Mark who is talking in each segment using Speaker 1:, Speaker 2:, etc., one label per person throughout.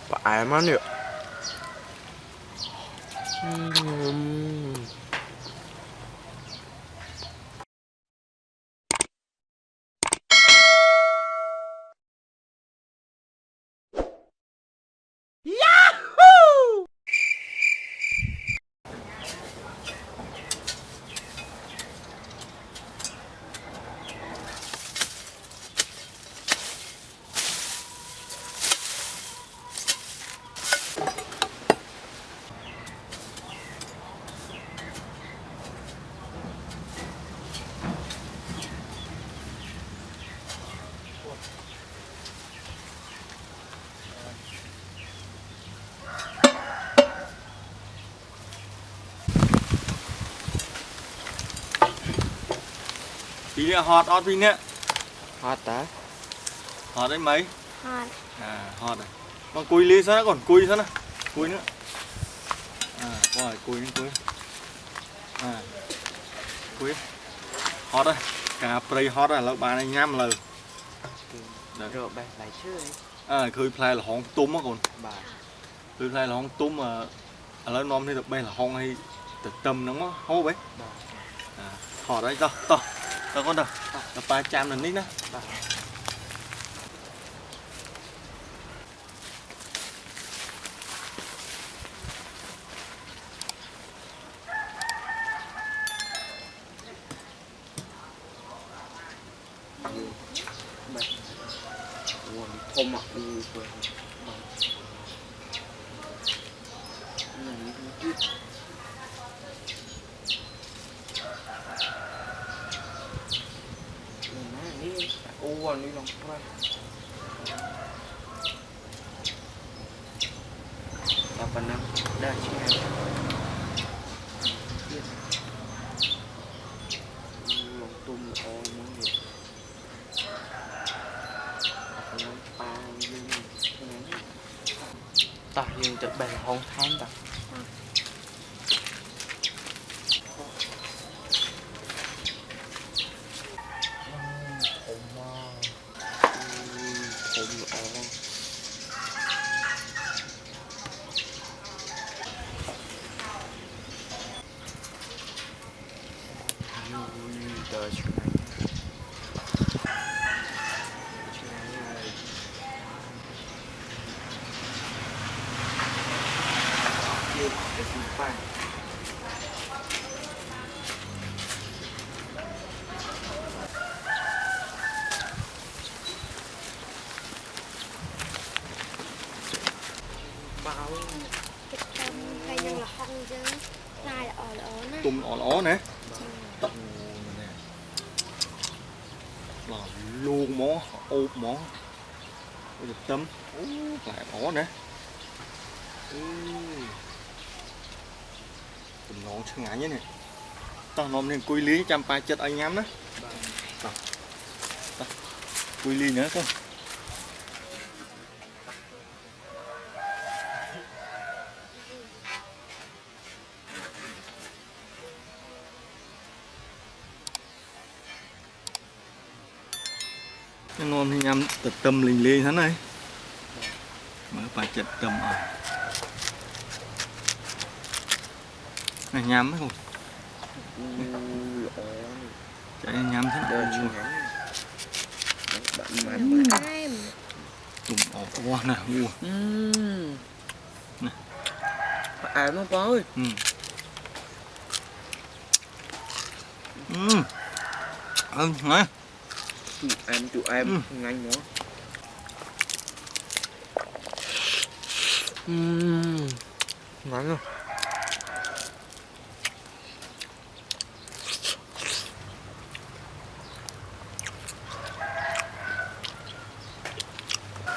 Speaker 1: phải mà nữa.
Speaker 2: Tí nữa hot hot tí nữa.
Speaker 1: Hot tá.
Speaker 2: Hot đấy mấy?
Speaker 3: Hot.
Speaker 2: À hot này. Còn cùi ly sao nó còn cùi sao nè. Cùi nữa. À rồi cùi nữa cùi. À. Cùi. Hot đấy. Cà prey hot à lâu bà này nhắm lờ.
Speaker 1: Rồi bạn lại chứ.
Speaker 2: À khơi play là hong túm á còn.
Speaker 1: Bà.
Speaker 2: Khơi play là hong túm mà lớn nom thì được bên là hong hay tự tâm nó má hô bấy. À hot đấy to to. To con đâu. Là 300 lần nít nữa.
Speaker 1: Thơm ạ. Ô, đi lòng qua. Apa nam? Dah sini. Lòng tôm ô món được. Ta nhưng tự bè là hôn tháng ta. Trời chuyện này. Bao
Speaker 3: Cái trong cây nhân là không chứ. Này là ở nè.
Speaker 2: Tôm ó nè. Tận nè. Là luôn mó ốp mó. Ôi được tâm. Lại ó nè. Tụm nón chân ngã nhé nè. Tao nôm nên cùi lý chăm pa chất anh nhắm đó. Cùi lý nữa không? Cái nôm thì nhắm tật tâm lình lên thế này. Mở pa chất tâm à. Này nhắm đấy không? Chạy nhắm thế
Speaker 1: đời
Speaker 2: này.
Speaker 1: chuyện ngắn.
Speaker 3: Em.
Speaker 2: Tụm ó nè. Nè.
Speaker 1: Phải nó có ơi.
Speaker 2: Nè.
Speaker 1: Chủ em nhanh nữa. Ngắn rồi.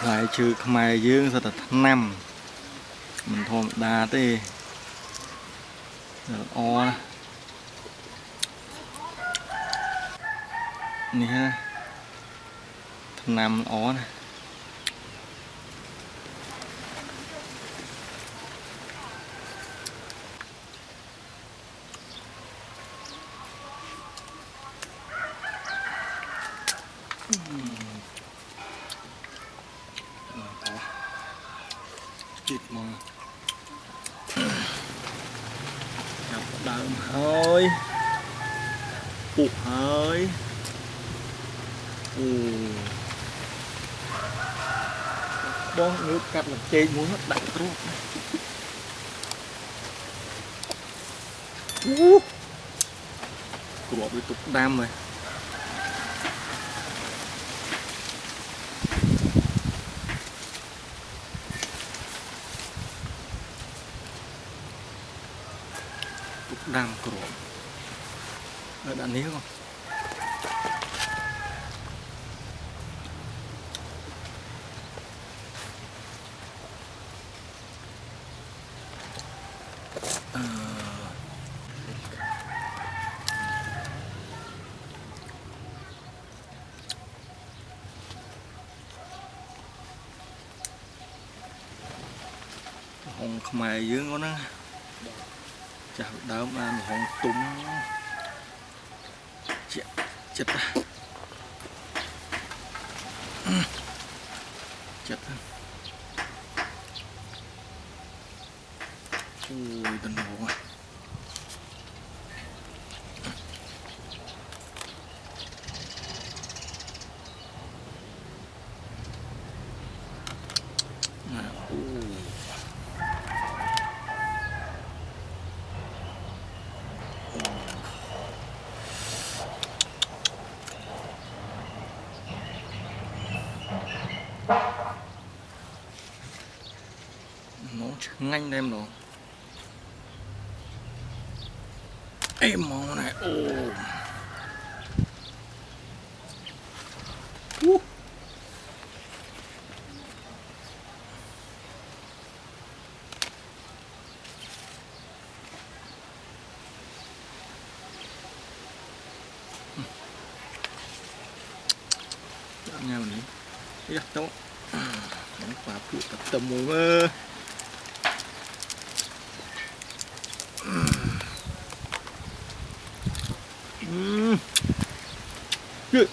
Speaker 2: Lại chữ Khmer dương sao là tháng 5 mình thôi đa tê o nè tháng 5 ó nè. thịt mà nhập đơm hơi phục hơi bón nước cắt làm chê muốn hết đậm luôn cột với tục đam rồi tục đam cột ở đạn ní không hồng khmai dương con á chào đớm ăn hồng túng chết chết chết ui tình hồ à nó nhanh đem rồi em món này nhau này cái đâu nó quả phụ tập tầm mùi mơ good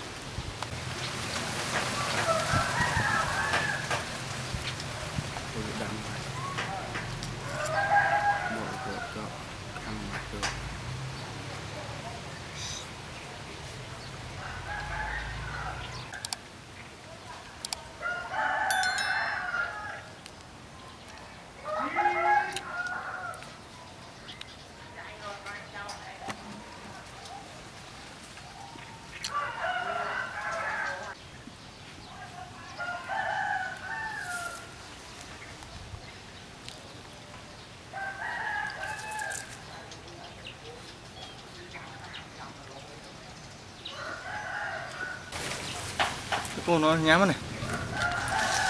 Speaker 2: cô nó nhám này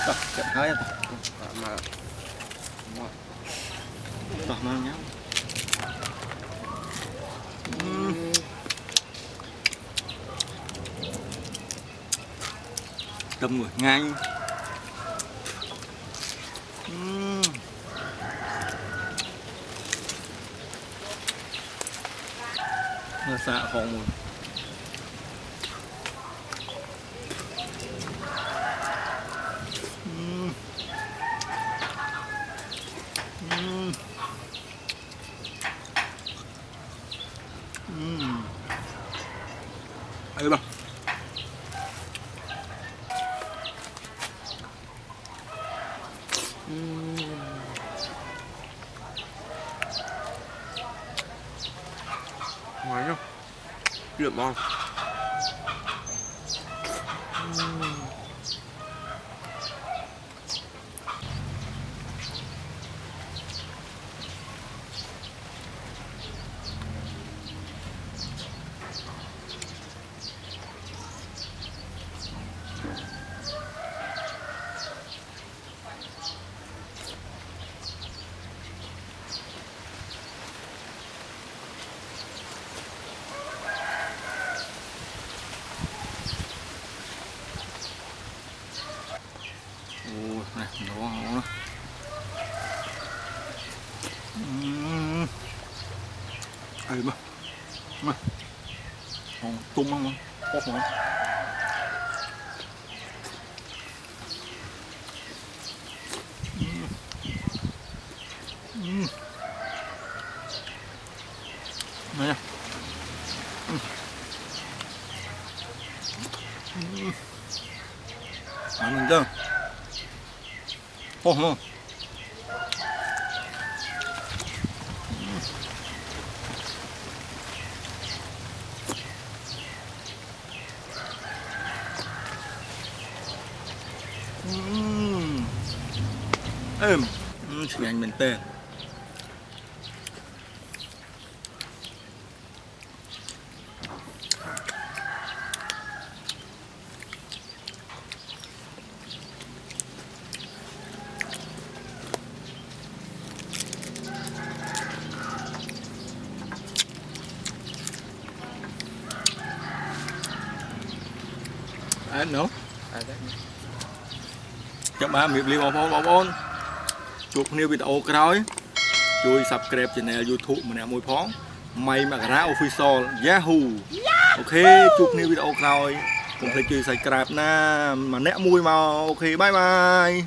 Speaker 2: đọc chặt hái mà đọc mà nhám tâm người ngay nó xạ không rồi Ayo bang.
Speaker 1: Ngon không? Rất ngon.
Speaker 2: Này, nó ai mà không tung không có không Ồ, no. Nhanh mình tên. Anh nữa. Chắc ba miệng liều bông bông. Chụp nhiều video cái chui subscribe channel YouTube mình nè mùi phóng mày mà ra official Yahoo. Ok chụp nhiều video rồi cùng thấy chui subscribe na mà nét mùi màu. Ok bye bye.